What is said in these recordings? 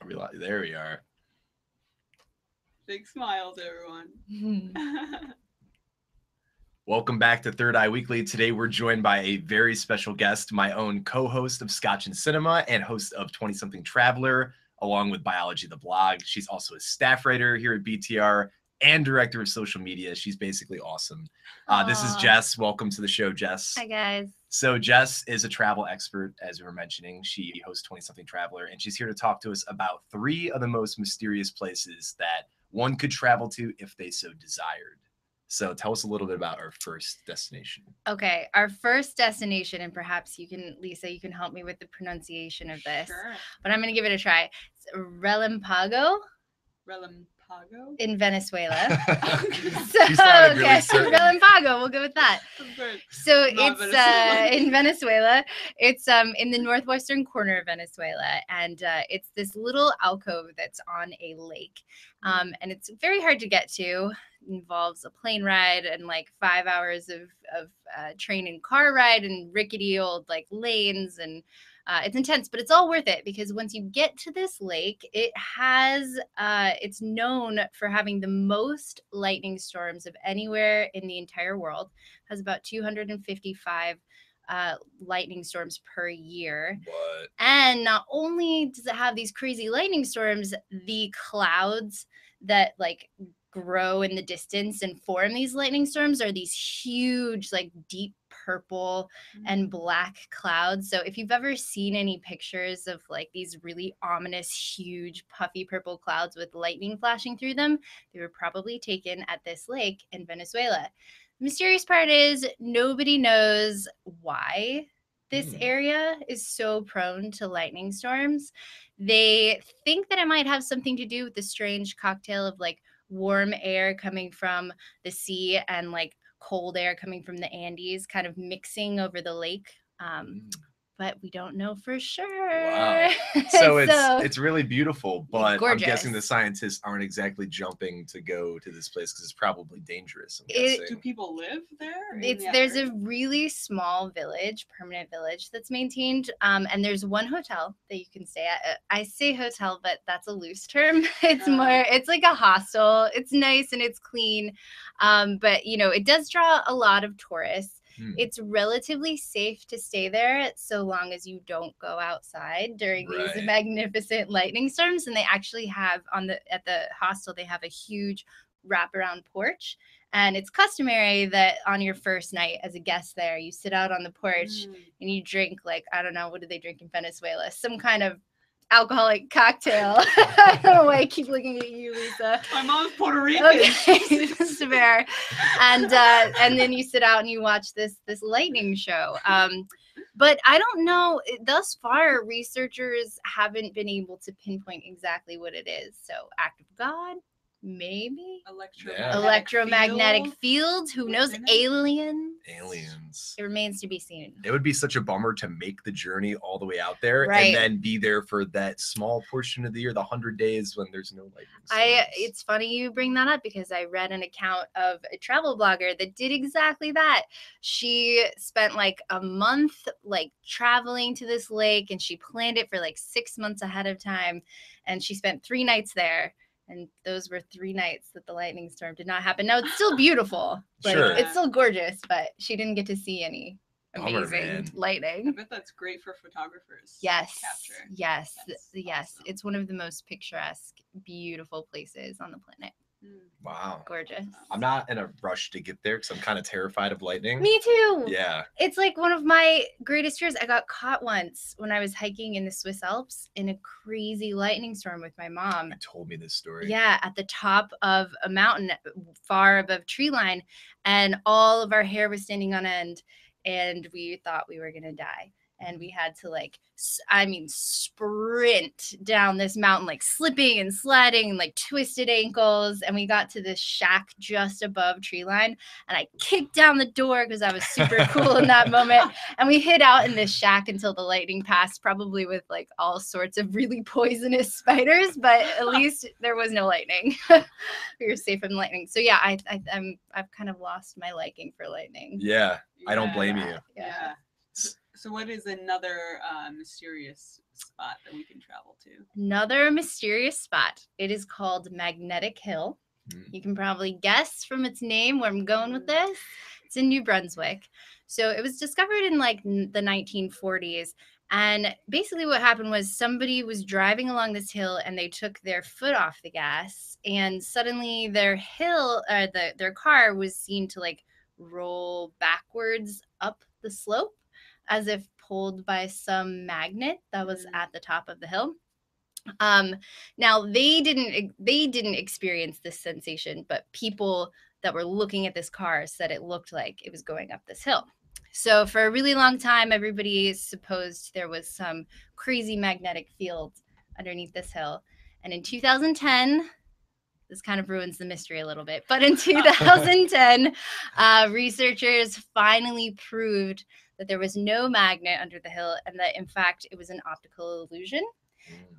There we are. Big smiles, everyone. Welcome back to Third Eye Weekly. Today we're joined by a very special guest, my own co-host of Scotch and Cinema and host of 20-something Traveler, along with Biology the Blog. She's also a staff writer here at BTR and director of social media. She's basically awesome. This is Jess. Welcome to the show, Jess. Hi, guys. So Jess is a travel expert, as we were mentioning. She hosts 20-something Traveler, and she's here to talk to us about 3 of the most mysterious places that one could travel to if they so desired. So tell us a little bit about our first destination. Okay, our first destination, and perhaps you can, Lisa, you can help me with the pronunciation of this. Sure. But I'm going to give it a try. It's Relampago Relampago? in Venezuela. She sounded really certain. Relampago, we'll go with that. So Not it's Venezuela. in Venezuela. It's in the northwestern corner of Venezuela, and it's this little alcove that's on a lake. And it's very hard to get to. It involves a plane ride and like 5 hours of train and car ride and rickety old like lanes, and it's intense, but it's all worth it because once you get to this lake, it's known for having the most lightning storms of anywhere in the entire world. It has about 255 lightning storms per year. What? And not only does it have these crazy lightning storms, the clouds that like grow in the distance and form these lightning storms are these huge, like deep purple and black clouds. So if you've ever seen any pictures of like these really ominous, huge, puffy purple clouds with lightning flashing through them, they were probably taken at this lake in Venezuela. The mysterious part is nobody knows why this area is so prone to lightning storms. They think that it might have something to do with the strange cocktail of like warm air coming from the sea and like cold air coming from the Andes kind of mixing over the lake. But we don't know for sure. Wow. So it's really beautiful, but I'm guessing the gorgeous. scientists aren't exactly jumping to go to this place because it's probably dangerous. I'm It- guessing. Do people live there? in There's the a really small village, permanent village that's maintained, and there's one hotel that you can stay at. I say hotel, but that's a loose term. It's like a hostel. It's nice and it's clean, but you know it does draw a lot of tourists. It's relatively safe to stay there so long as you don't go outside during these magnificent lightning storms. And they actually have at the hostel, they have a huge wraparound porch. And it's customary that on your first night as a guest there, you sit out on the porch and you drink like, I don't know, what do they drink in Venezuela? Some kind of alcoholic cocktail. I don't know why I keep looking at you, Lisa. My mom's Puerto Rican. Okay, Mr. Bear. And then you sit out and you watch this lightning show. But I don't know. Thus far, researchers haven't been able to pinpoint exactly what it is. So, act of God, maybe. Electromagnetic fields. Who knows? Aliens. It remains to be seen. It would be such a bummer to make the journey all the way out there and then be there for that small portion of the year, the 100 days when there's no lightning storms. It's funny you bring that up because I read an account of a travel blogger that did exactly that. She spent like a month like traveling to this lake and she planned it for like 6 months ahead of time. And she spent 3 nights there. And those were 3 nights that the lightning storm did not happen. Now, it's still beautiful. Like, it's still gorgeous, but she didn't get to see any amazing lightning. I bet that's great for photographers. Yes. To capture. Yes. Awesome. It's one of the most picturesque, beautiful places on the planet. Wow. Gorgeous. I'm not in a rush to get there because I'm kind of terrified of lightning. Me too. Yeah. It's like one of my greatest fears. I got caught once when I was hiking in the Swiss Alps in a crazy lightning storm with my mom. You told me this story. Yeah, at the top of a mountain far above tree line, and all of our hair was standing on end, and we thought we were going to die. And we had to like, sprint down this mountain, like slipping and sliding and like twisted ankles. And we got to this shack just above tree line. And I kicked down the door because I was super cool in that moment. And we hid out in this shack until the lightning passed, probably with like all sorts of really poisonous spiders. But at least there was no lightning. We were safe from lightning. So yeah, I've kind of lost my liking for lightning. Yeah, I don't blame you. Yeah. So what is another mysterious spot that we can travel to? Another mysterious spot. It is called Magnetic Hill. You can probably guess from its name where I'm going with this. It's in New Brunswick. So it was discovered in like the 1940s. And basically what happened was somebody was driving along this hill and they took their foot off the gas, and suddenly their car was seen to like roll backwards up the slope as if pulled by some magnet that was at the top of the hill. Now they didn't experience this sensation, but people that were looking at this car said it looked like it was going up this hill. So for a really long time, everybody supposed there was some crazy magnetic field underneath this hill. And in 2010, this kind of ruins the mystery a little bit, but in 2010, researchers finally proved that there was no magnet under the hill and that in fact it was an optical illusion.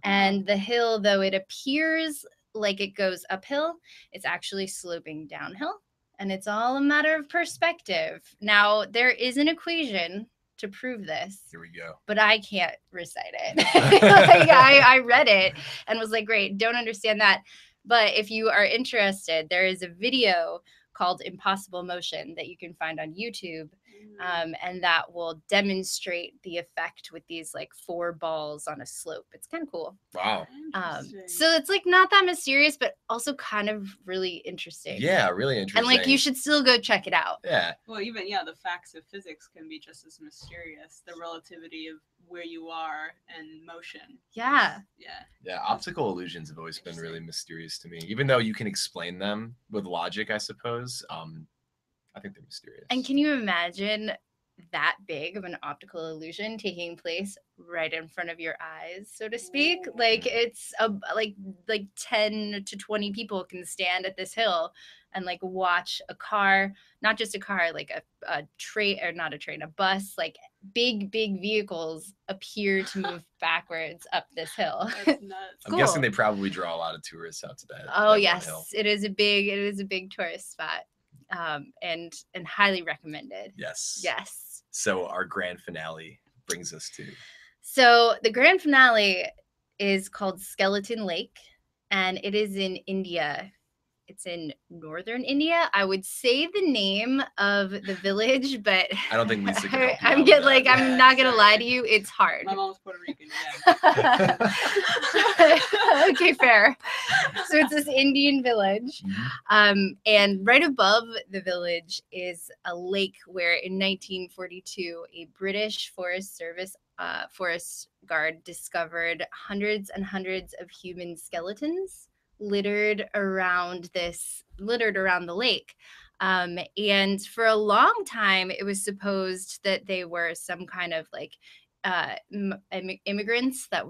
And the hill, though it appears like it goes uphill, it's actually sloping downhill. And it's all a matter of perspective. Now, there is an equation to prove this. Here we go. But I can't recite it. Like, I read it and was like, great, don't understand that. But if you are interested, there is a video called Impossible Motion that you can find on YouTube. And that will demonstrate the effect with these like 4 balls on a slope. It's kind of cool. Wow. So it's like not that mysterious, but also kind of really interesting. Yeah, really interesting. And like you should still go check it out. Yeah. Well, even the facts of physics can be just as mysterious. The relativity of where you are and motion. Yeah. Yeah, optical illusions have always been really mysterious to me. Even though you can explain them with logic, I suppose. I think they're mysterious. And can you imagine that big of an optical illusion taking place right in front of your eyes, so to speak? Like it's like 10 to 20 people can stand at this hill and like watch a car, not just a car, like a train, or not a train, a bus, like big vehicles appear to move backwards up this hill. That's nuts. I'm guessing they probably draw a lot of tourists out to that. Oh that yes, hill. it is a big tourist spot. And highly recommended. Yes. So our grand finale brings us to. So the grand finale is called Skeleton Lake, and it is in India. It's in northern India. I would say the name of the village, but I don't think Lisa can help you I'm not gonna lie to you. It's hard. My mom's Puerto Rican. Okay, fair. So it's this Indian village, and right above the village is a lake where in 1942 a British Forest Service forest guard discovered hundreds and hundreds of human skeletons littered around the lake. And for a long time, it was supposed that they were some kind of like immigrants that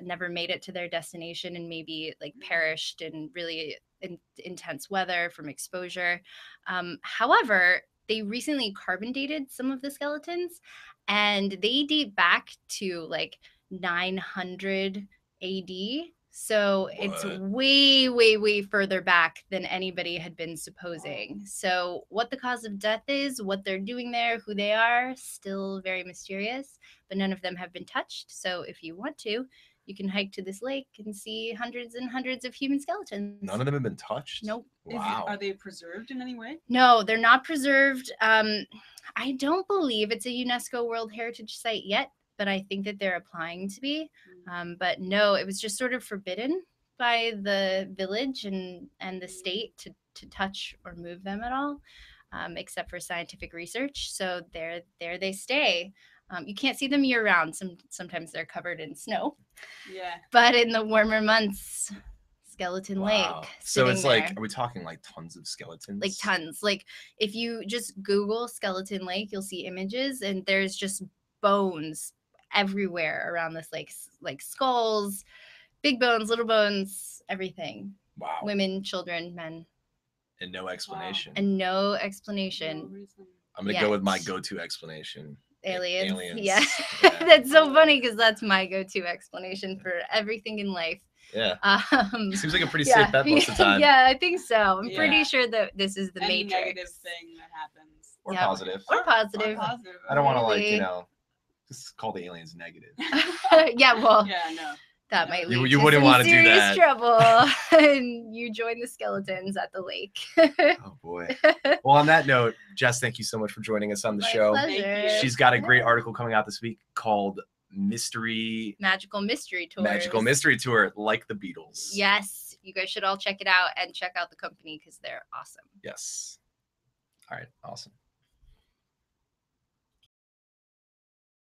never made it to their destination and maybe like perished in really intense weather from exposure. However, they recently carbon dated some of the skeletons, and they date back to like 900 AD. So it's way further back than anybody had been supposing. So what the cause of death is, what they're doing there, who they are, still very mysterious, but none of them have been touched. So if you want to, you can hike to this lake and see hundreds and hundreds of human skeletons. None of them have been touched? Nope. Wow. Are they preserved in any way? No, they're not preserved. I don't believe it's a UNESCO World Heritage Site yet, but I think that they're applying to be. But no, it was just sort of forbidden by the village and the state to touch or move them at all, except for scientific research. So there they stay. You can't see them year round. Sometimes they're covered in snow. Yeah. But in the warmer months, Skeleton Lake. So it's there. like, are we talking like tons of skeletons? Like tons. Like if you just Google Skeleton Lake, you'll see images, and there's just bones everywhere around this lake, like skulls, big bones, little bones, everything. Wow. Women, children, men. And no explanation. And no explanation. No reason. I'm going to go with my go-to explanation. Aliens. Yeah. That's so funny because that's my go-to explanation for everything in life. Yeah. Seems like a pretty safe bet most of the time. Yeah, I think so. I'm pretty sure that this is the Any Matrix. negative thing that happens. Or positive. Or positive. I don't want to like, Just call the aliens negative. Yeah, well, Yeah, no. that might lead You to wouldn't some wanna do serious that. trouble. And you join the skeletons at the lake. Oh boy. Well, on that note, Jess, thank you so much for joining us on the My show. pleasure. Thank you. She's got a great Yeah. article coming out this week called Magical Mystery Tours. Magical Mystery Tour, like the Beatles. Yes, you guys should all check it out and check out the company because they're awesome. Yes. All right. Awesome.